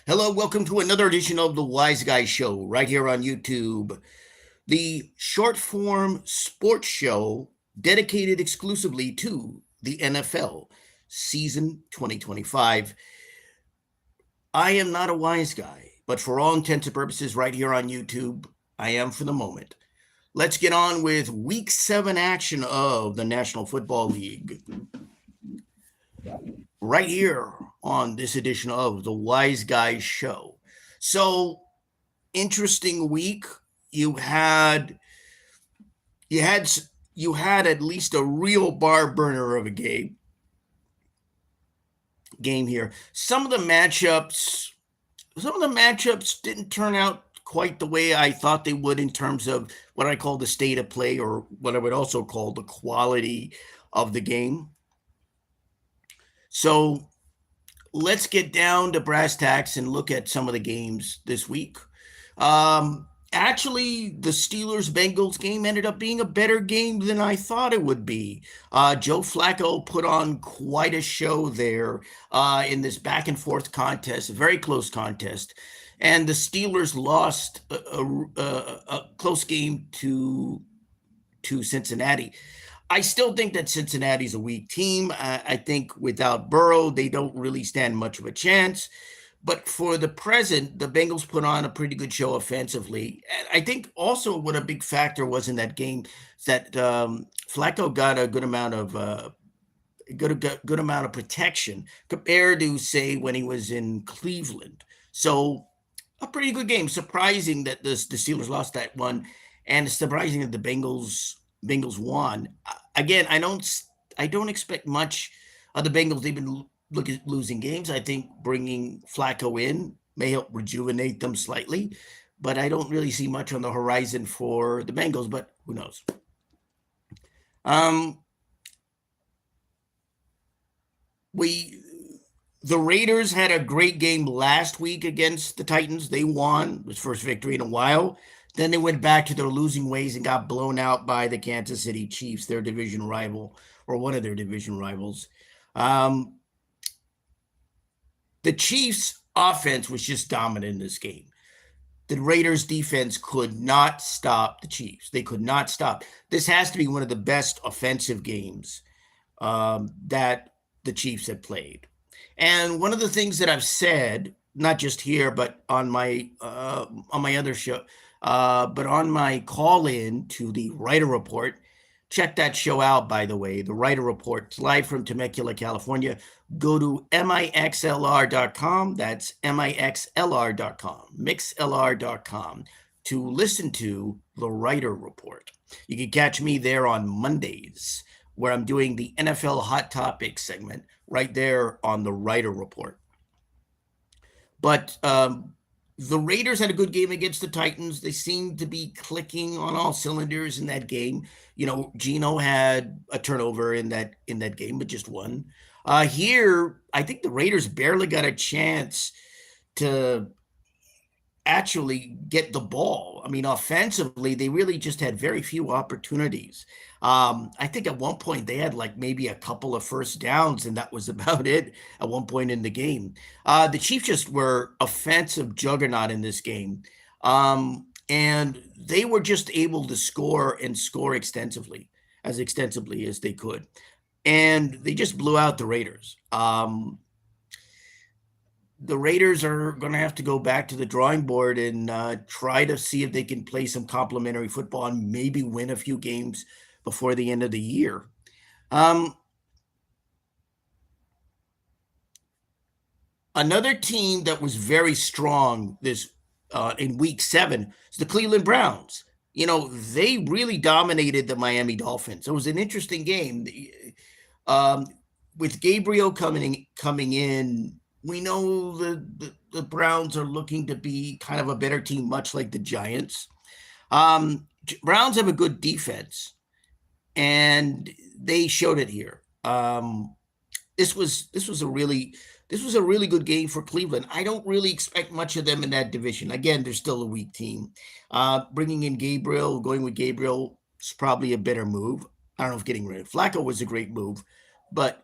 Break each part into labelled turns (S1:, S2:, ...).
S1: Hello, welcome to another edition of the Wiseguy Show right here on YouTube, the short form sports show dedicated exclusively to the NFL season 2025. I am not a wise guy, but for all intents and purposes, right here on YouTube, I am for the moment. Let's get on with week 7 action of the National Football League. Right here on this edition of the Wise Guy Show. So, interesting week. You had you had you had at least a real bar burner of a game here. Some of the matchups didn't turn out quite the way I thought they would in terms of what I call the state of play, or what I would also call the quality of the game. So let's get down to brass tacks and look at some of the games this week. Actually, the Steelers-Bengals game ended up being a better game than I thought it would be. Joe Flacco put on quite a show there in this back-and-forth contest, a very close contest. And the Steelers lost a close game to Cincinnati. I still think that Cincinnati's a weak team. I think without Burrow, they don't really stand much of a chance. But for the present, the Bengals put on a pretty good show offensively. And I think also what a big factor was in that game is that Flacco got a good amount of good amount of protection compared to, say, when he was in Cleveland. So a pretty good game. Surprising that the Steelers lost that one, and surprising that the Bengals won. Again, I don't expect much of the Bengals. They've been losing games. I think bringing Flacco in may help rejuvenate them slightly, but I don't really see much on the horizon for the Bengals, but who knows? The Raiders had a great game last week against the Titans. They won, his first victory in a while. Then they went back to their losing ways and got blown out by the Kansas City Chiefs, their division rival, or one of their division rivals. The Chiefs' offense was just dominant in this game. The Raiders' defense could not stop the Chiefs. They could not stop. This has to be one of the best offensive games that the Chiefs have played. And one of the things that I've said, not just here, but on my other show, but on my call-in to the Writer Report. Check that show out, by the way. The Writer Report. It's live from Temecula, California. Go to mixlr.com. That's mixlr.com, mixlr.com, to listen to the Writer Report. You can catch me there on Mondays, where I'm doing the NFL Hot Topics segment right there on the Writer Report. But the Raiders had a good game against the Titans. They seemed to be clicking on all cylinders in that game. You know, Geno had a turnover in that game, but just one. Here, I think the Raiders barely got a chance to actually get the ball. I mean, offensively, they really just had very few opportunities. I think at one point they had like maybe a couple of first downs, and that was about it at one point in the game. The Chiefs just were offensive juggernaut in this game. And they were just able to score and score extensively as they could. And they just blew out the Raiders. The Raiders are going to have to go back to the drawing board and try to see if they can play some complementary football and maybe win a few games before the end of the year. Another team that was very strong this in week 7 is the Cleveland Browns. You know, they really dominated the Miami Dolphins. It was an interesting game. With Gabriel coming in, we know the Browns are looking to be kind of a better team, much like the Giants. Browns have a good defense, and they showed it here. This was a really good game for Cleveland. I don't really expect much of them in that division. Again, they're still a weak team. Bringing in Gabriel, going with Gabriel is probably a better move. I don't know if getting rid of Flacco was a great move, but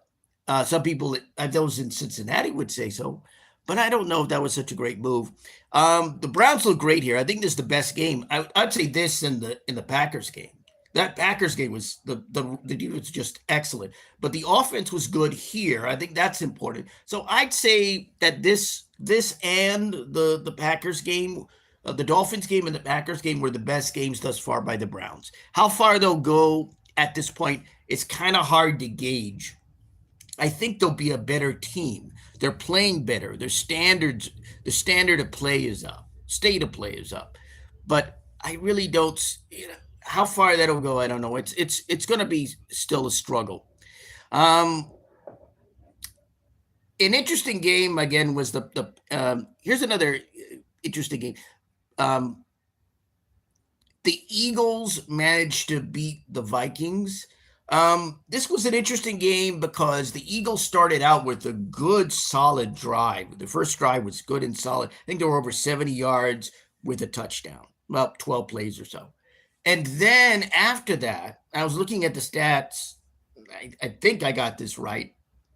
S1: some people, those in Cincinnati, would say so. but I don't know if that was such a great move. The Browns look great here. I think this is the best game. I'd say this in the Packers game. That Packers game was the defense was just excellent, but the offense was good here. I think that's important. So I'd say that this and the Packers game, the Dolphins game and the Packers game were the best games thus far by the Browns. How far they'll go at this point, it's kind of hard to gauge. I think they'll be a better team. They're playing better. The standard of play is up. State of play is up. But I really don't. How far that'll go, I don't know. It's going to be still a struggle. An interesting game again was here's another interesting game. The Eagles managed to beat the Vikings. This was an interesting game because the Eagles started out with a good, solid drive. The first drive was good and solid. I think they were over 70 yards with a touchdown, about 12 plays or so. And then after that, I was looking at the stats. I think I got this right.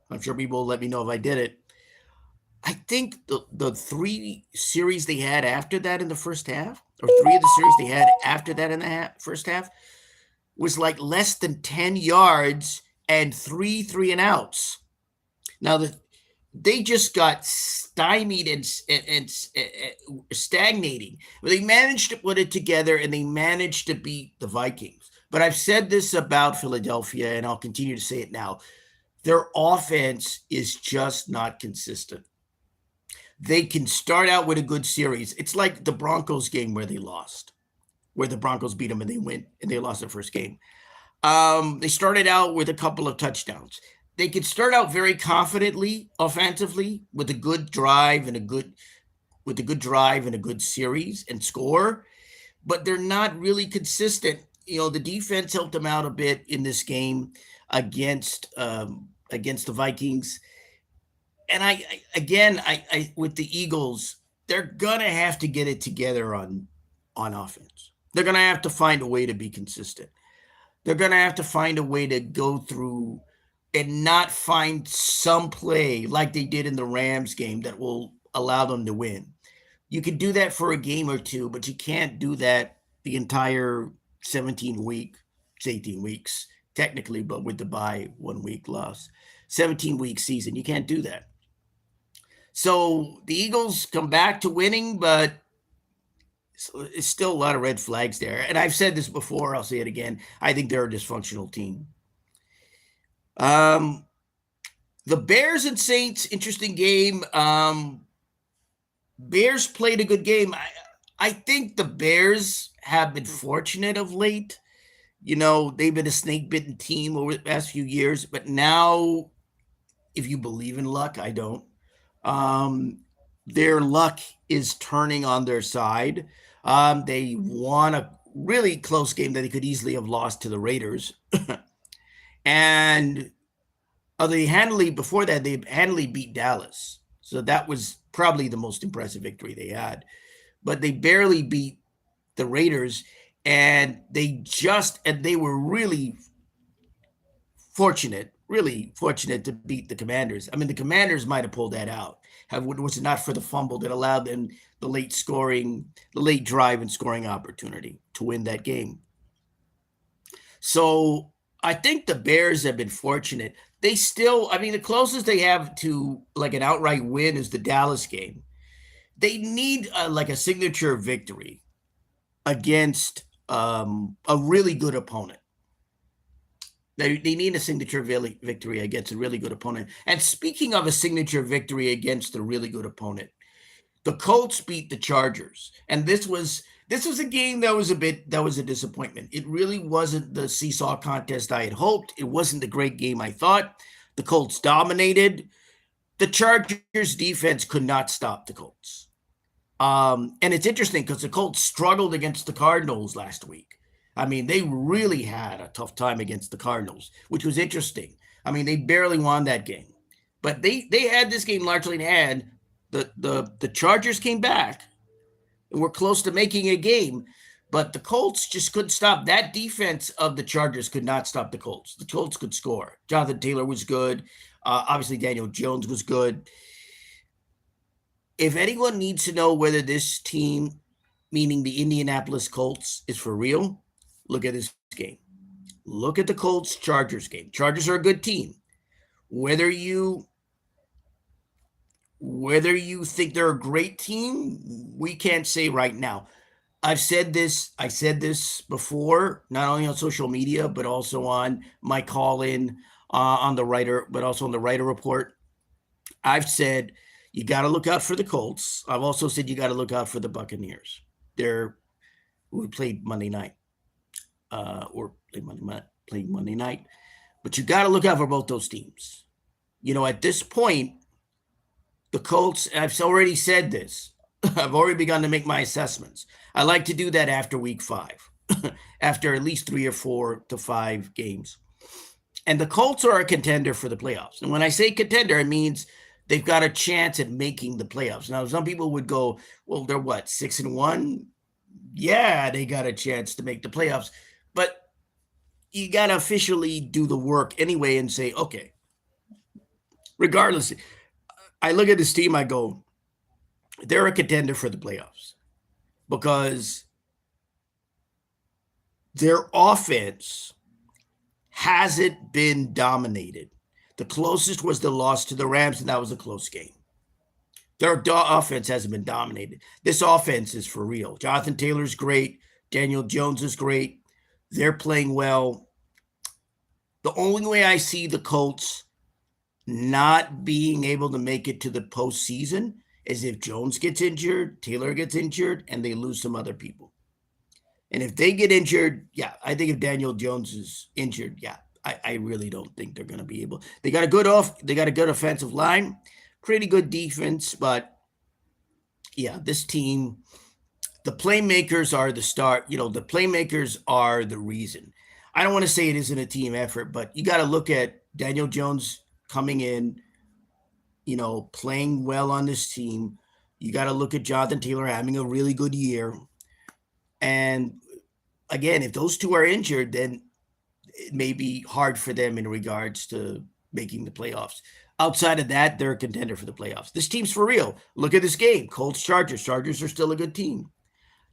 S1: I'm sure people will let me know if I did it. I think the three series they had after that in the first half, or three of the series they had after that in the first half, was like less than 10 yards and three and outs. Now they just got stymied and stagnating. But they managed to put it together and they managed to beat the Vikings. But I've said this about Philadelphia, and I'll continue to say it now. Their offense is just not consistent. They can start out with a good series. It's like the Broncos game where they lost, where the Broncos beat them and they win and they lost their first game. They started out with a couple of touchdowns. They could start out very confidently offensively with a good drive and a good series and score, but they're not really consistent. The defense helped them out a bit in this game against the Vikings. And I with the Eagles, they're gonna have to get it together on offense. They're gonna have to find a way to be consistent. They're gonna have to find a way to go through and not find some play like they did in the Rams game that will allow them to win. You can do that for a game or two, but you can't do that the entire 18 weeks technically, but with the bye 1 week loss, 17-week season. You can't do that. So the Eagles come back to winning, but it's still a lot of red flags there. And I've said this before, I'll say it again. I think they're a dysfunctional team. The Bears and Saints, interesting game. Bears played a good game. I think the Bears have been fortunate of late. They've been a snake-bitten team over the past few years, but now, if you believe in luck, I don't. Their luck is turning on their side. They won a really close game that they could easily have lost to the Raiders. And they handily beat Dallas. So that was probably the most impressive victory they had. But they barely beat the Raiders, and they were really fortunate to beat the Commanders. I mean, the Commanders might have pulled that out. Was it not for the fumble that allowed them the late drive and scoring opportunity to win that game. So I think the Bears have been fortunate. They still, the closest they have to like an outright win is the Dallas game. They need like a signature victory against a really good opponent. They need a signature victory against a really good opponent. And speaking of a signature victory against a really good opponent, the Colts beat the Chargers. And this was a game that was a disappointment. It really wasn't the seesaw contest I had hoped. It wasn't the great game I thought. The Colts dominated. The Chargers defense could not stop the Colts. And it's interesting because the Colts struggled against the Cardinals last week. They really had a tough time against the Cardinals, which was interesting. They barely won that game. But they had this game largely in hand. The Chargers came back and were close to making a game, but the Colts just couldn't stop. That defense of the Chargers could not stop the Colts. The Colts could score. Jonathan Taylor was good. Obviously, Daniel Jones was good. if anyone needs to know whether this team, meaning the Indianapolis Colts, is for real, look at this game. Look at the Colts Chargers game. Chargers are a good team. Whether you think they're a great team, we can't say right now. I said this before, not only on social media, but also on my call-in on the writer, but also on the writer report. I've said you got to look out for the Colts. I've also said you got to look out for the Buccaneers. We played Monday night, played Monday night, but you got to look out for both those teams. At this point, the Colts, I've already said this. I've already begun to make my assessments. I like to do that after week 5, after at least 3 or 4 to 5 games. And the Colts are a contender for the playoffs. And when I say contender, it means they've got a chance at making the playoffs. Now, some people would go, well, they're what, 6-1? Yeah, they got a chance to make the playoffs. But you got to officially do the work anyway and say, okay, regardless, I look at this team, I go, they're a contender for the playoffs because their offense hasn't been dominated. The closest was the loss to the Rams, and that was a close game. Their offense hasn't been dominated. This offense is for real. Jonathan Taylor's great. Daniel Jones is great. They're playing well. The only way I see the Colts not being able to make it to the postseason is if Jones gets injured, Taylor gets injured, and they lose some other people. And if they get injured, yeah, I think if Daniel Jones is injured, yeah, I really don't think they're going to be able. They got a good offensive line, pretty good defense, but yeah, this team, the playmakers are the start. The playmakers are the reason. I don't want to say it isn't a team effort, but you got to look at Daniel Jones coming in, playing well on this team. You got to look at Jonathan Taylor having a really good year. And again, if those two are injured, then it may be hard for them in regards to making the playoffs. Outside of that, they're a contender for the playoffs. This team's for real. Look at this game. Colts, Chargers. Chargers are still a good team.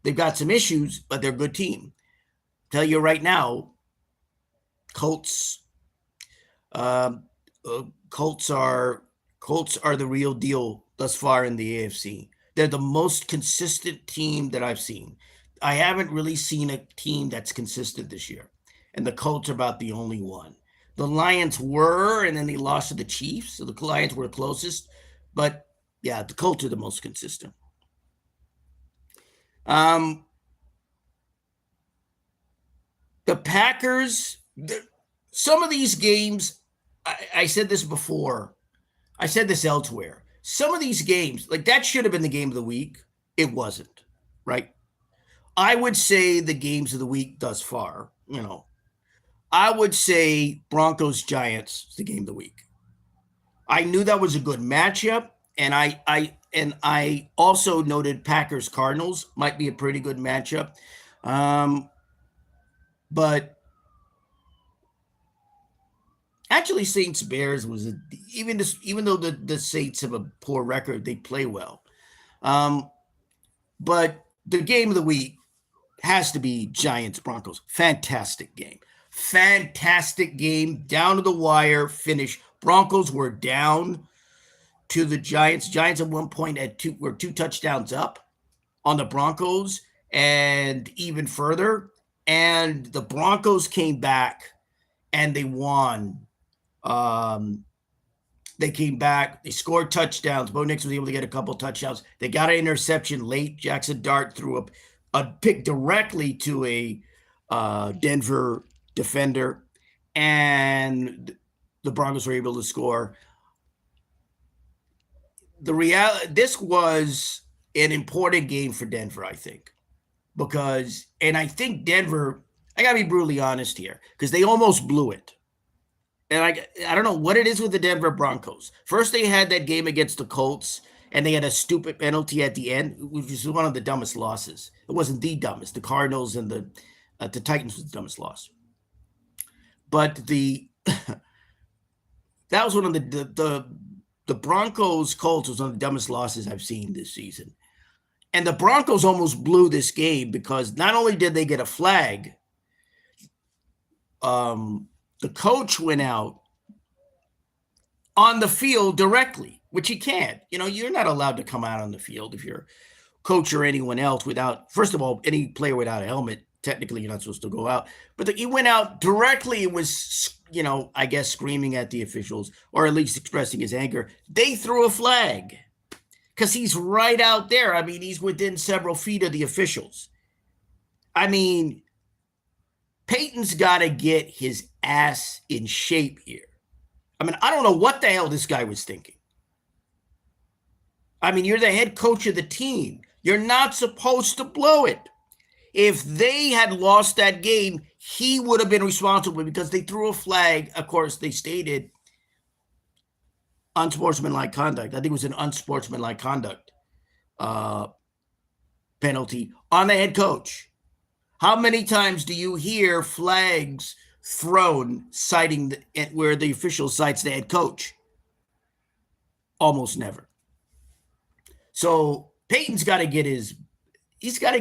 S1: They've got some issues, but they're a good team. Tell you right now, Colts are the real deal thus far in the AFC. They're the most consistent team that I've seen. I haven't really seen a team that's consistent this year, and the Colts are about the only one. The Lions were, and then they lost to the Chiefs, so the Lions were the closest. But yeah, the Colts are the most consistent. The Packers, some of these games, I said this before. I said this elsewhere. Some of these games, like that should have been the game of the week. It wasn't, right? I would say the games of the week thus far, I would say Broncos-Giants is the game of the week. I knew that was a good matchup, and I also noted Packers-Cardinals might be a pretty good matchup. But actually, Saints-Bears was even though the Saints have a poor record, they play well. But the game of the week has to be Giants-Broncos. Fantastic game, down to the wire finish. Broncos were down to the Giants. Giants at one point were 2 touchdowns up on the Broncos, and even further. And the Broncos came back and they won. They came back. They scored touchdowns. Bo Nix was able to get a couple touchdowns. They got an interception late. Jackson Dart threw a pick directly to a Denver defender, and the Broncos were able to score. This was an important game for Denver, I think, and I think Denver, I got to be brutally honest here, because they almost blew it. And I don't know what it is with the Denver Broncos. First, they had that game against the Colts, and they had a stupid penalty at the end, which was one of the dumbest losses. It wasn't the dumbest. The Cardinals and the Titans was the dumbest loss. But that was one of the the Broncos Colts was one of the dumbest losses I've seen this season. And the Broncos almost blew this game because not only did they get a flag, the coach went out on the field directly, which he can't. You know, you're not allowed to come out on the field if you're coach or anyone else without, first of all, any player without a helmet. Technically, you're not supposed to go out. But he went out directly and was, you know, I guess screaming at the officials or at least expressing his anger. They threw a flag because he's right out there. I mean, he's within several feet of the officials. I mean, Peyton's got to get his ass in shape here. I mean, I don't know what the hell this guy was thinking. I mean, you're the head coach of the team. You're not supposed to blow it. If they had lost that game, he would have been responsible because they threw a flag. Of course, they stated unsportsmanlike conduct. I think it was an unsportsmanlike conduct penalty on the head coach. How many times do you hear flags thrown citing where the official cites the head coach? Almost never. So Peyton's got to get he's got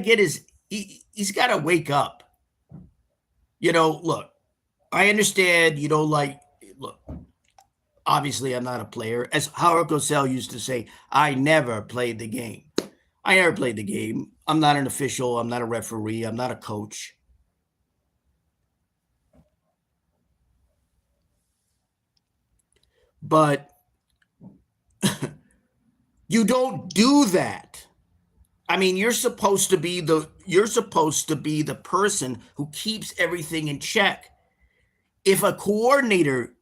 S1: to wake up. You know, look, I understand you don't look, obviously I'm not a player. As Howard Cosell used to say, I never played the game. I never played the game. I'm not an official. I'm not a referee. I'm not a coach. But you don't do that. I mean, you're supposed to be the person who keeps everything in check. If a coordinator,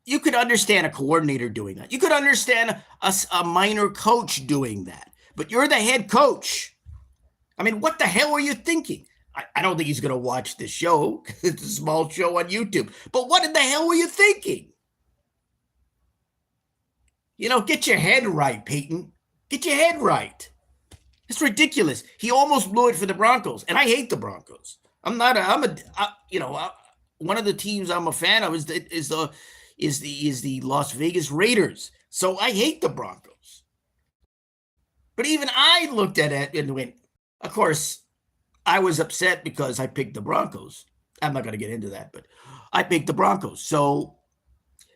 S1: you could understand a coordinator doing that. You could understand a minor coach doing that. But you're the head coach. I mean, what the hell are you thinking? I don't think he's going to watch this show. It's a small show on YouTube. But what in the hell were you thinking? You know, get your head right, Peyton. Get your head right. It's ridiculous. He almost blew it for the Broncos, and I hate the Broncos. One of the teams I'm a fan of is the Las Vegas Raiders. So I hate the Broncos. But even I looked at it and went, of course, I was upset because I picked the Broncos. I'm not going to get into that, but I picked the Broncos. So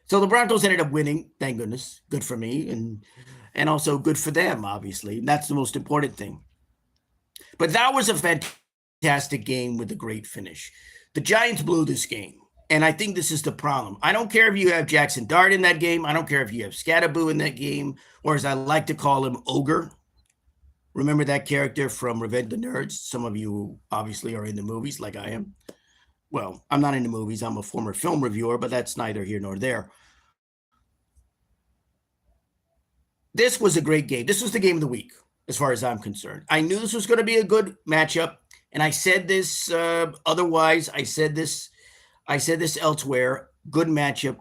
S1: the Broncos ended up winning, thank goodness. Good for me, and also good for them, obviously. And that's the most important thing. But that was a fantastic game with a great finish. The Giants blew this game, and I think this is the problem. I don't care if you have Jackson Dart in that game. I don't care if you have Scatterboo in that game, or as I like to call him, Ogre. Remember that character from Revenge of the Nerds? Some of you obviously are in the movies like I am. Well, I'm not in the movies. I'm a former film reviewer, but that's neither here nor there. This was a great game. This was the game of the week, as far as I'm concerned. I knew this was going to be a good matchup, and I said this otherwise. I said this elsewhere. Good matchup.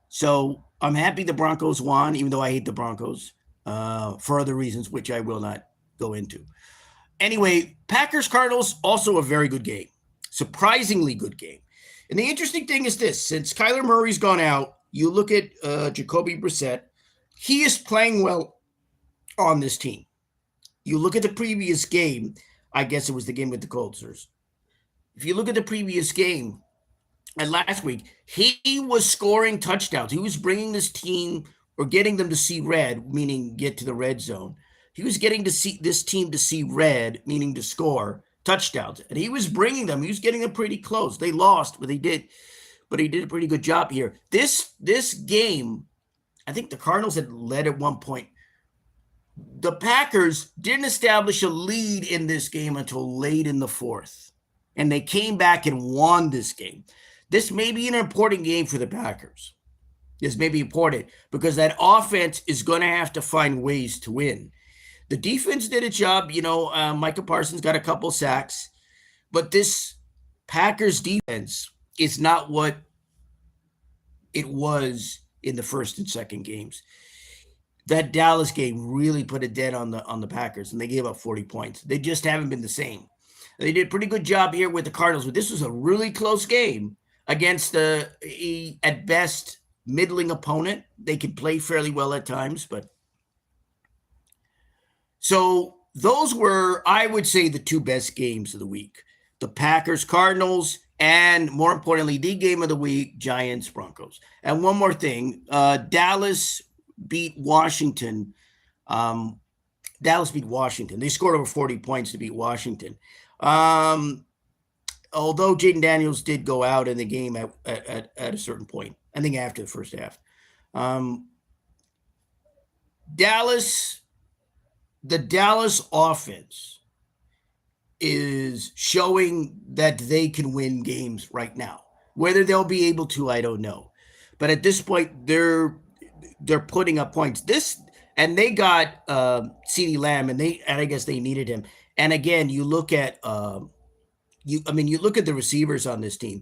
S1: So I'm happy the Broncos won, even though I hate the Broncos for other reasons, which I will not go into. Anyway, Packers-Cardinals, also a very good game. Surprisingly good game. And the interesting thing is this. Since Kyler Murray's gone out, you look at Jacoby Brissett. He is playing well on this team. You look at the previous game. I guess it was the game with the Colts. If you look at the previous game and last week, he was scoring touchdowns. He was bringing this team or getting them to see red, meaning get to the red zone. He was getting to see this team to see red, meaning to score touchdowns. And he was bringing them. He was getting them pretty close. They lost, but he did a pretty good job here. This game, I think the Cardinals had led at one point. The Packers didn't establish a lead in this game until late in the fourth. And they came back and won this game. This may be an important game for the Packers. This may be important because that offense is going to have to find ways to win. The defense did a job. Micah Parsons got a couple sacks. But this Packers defense is not what it was in the first and second games. That Dallas game really put a dent on the Packers, and they gave up 40 points. They just haven't been the same. They did a pretty good job here with the Cardinals, but this was a really close game against at best, middling opponent. They can play fairly well at times, but so those were, I would say, the two best games of the week. The Packers Cardinals, and more importantly, the game of the week, Giants Broncos. And one more thing, Dallas beat Washington. Dallas beat Washington. They scored over 40 points to beat Washington. Although Jaden Daniels did go out in the game at a certain point, I think after the first half. The Dallas offense is showing that they can win games right now. Whether they'll be able to, I don't know. But at this point, they're putting up points. They got CeeDee Lamb, and I guess they needed him. And again, you look at you look at the receivers on this team.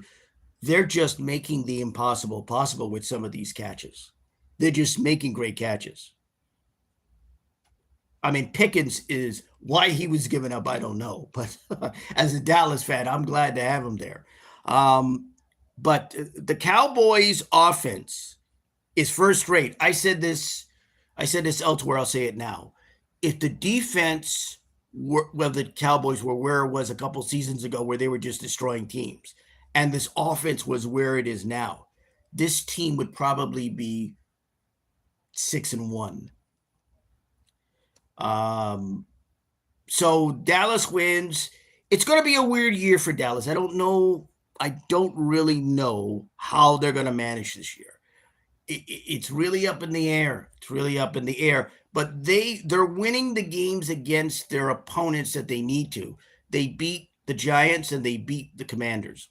S1: They're just making the impossible possible with some of these catches. They're just making great catches. I mean, Pickens is why he was given up, I don't know. But as a Dallas fan, I'm glad to have him there. But the Cowboys offense is first rate. I said this elsewhere, I'll say it now. If the defense the Cowboys were where it was a couple seasons ago, where they were just destroying teams, and this offense was where it is now, this team would probably be 6-1. So Dallas wins. It's going to be a weird year for Dallas. I don't really know how they're going to manage this year. It's really up in the air. But they're winning the games against their opponents that they need to. They beat the Giants and they beat the Commanders.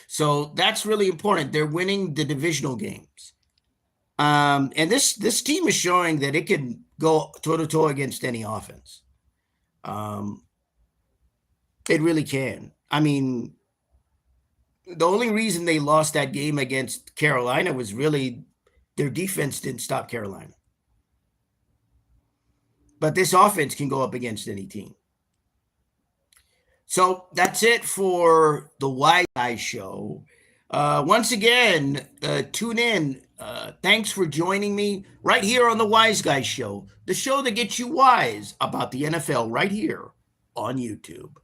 S1: So that's really important. They're winning the divisional games. And this team is showing that it can go toe-to-toe against any offense. It really can. I mean, the only reason they lost that game against Carolina was really their defense didn't stop Carolina. But this offense can go up against any team. So that's it for the Wiseguy Show. Once again, tune in. Thanks for joining me right here on the Wiseguy Show, the show that gets you wise about the NFL right here on YouTube.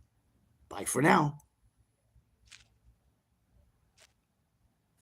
S1: Bye for now.